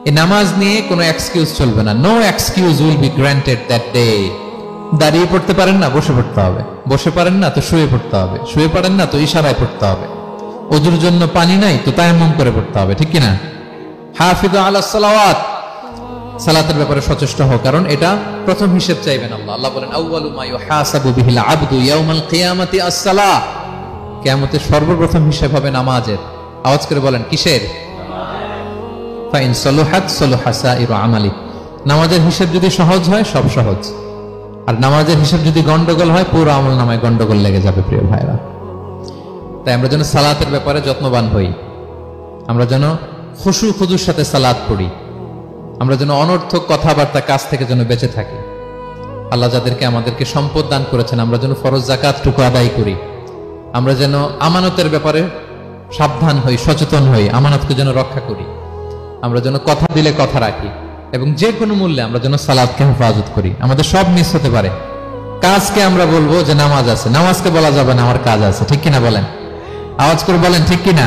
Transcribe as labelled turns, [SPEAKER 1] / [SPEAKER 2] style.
[SPEAKER 1] এই নামাজ নিয়ে কোনো এক্সকিউজ চলবে না। No excuse will be granted that day. দাঁড়িয়ে পড়তে পারেন না, বসে পড়তে হবে। বসে পারেন না তো শুয়ে পড়তে হবে। শুয়ে পারেন না তো ইশারায় পড়তে হবে। ওযুর জন্য পানি নাই তো তায়াম্মুম করে পড়তে হবে, ঠিক কিনা? হাফিজু আলাস সালাওয়াত, সালাতের ব্যাপারে সচেষ্ট হও, কারণ এটা প্রথম হিসেব চাইবেন আল্লাহ। আল্লাহ বলেন আউয়ালু মা ইউহাসাবু বিহিল আবদু ইয়াউমাল কিয়ামাতি আস-সালাহ। কিয়ামতের সর্বপ্রথম হিসেব হবে নামাজের। আওয়াজ করে বলেন কিসের? ফাইন সালুহাত সালুহা সাইরু আমালি। নামাজের হিসেব যদি সহজ হয় সব সহজ, আর নামাজের হিসেব যদি গন্ডগোল হয় পুরো আমল নামায় গন্ডগোল লেগে যাবে। প্রিয় ভাইরা, তাই আমরা যেন সালাতের ব্যাপারে যত্নবান হই, আমরা যেন খুশু খুজুর সাথে সালাত পড়ি, আমরা যেন অনর্থক কথাবার্তা কাজ থেকে যেন বেঁচে থাকি। আল্লাহ যাদেরকে আমাদেরকে সম্পদ দান করেছেন আমরা যেন ফরজ যাকাতটুকু আদায় করি, আমরা যেন আমানতের ব্যাপারে সাবধান হই, সচেতন হই, আমানতকে যেন রক্ষা করি, আমরা যেন কথা দিলে কথা রাখি, এবং যে কোনো মূল্যে আমরা যেন সালাতকে হেফাজত করি। আমাদের সব মিস হতে পারে। কাজকে আমরা বলবো যে নামাজ আছে, নামাজকে বলা যাবে না আমার কাজ আছে, ঠিক কিনা বলেন? আওয়াজ করে বলেন ঠিক কিনা?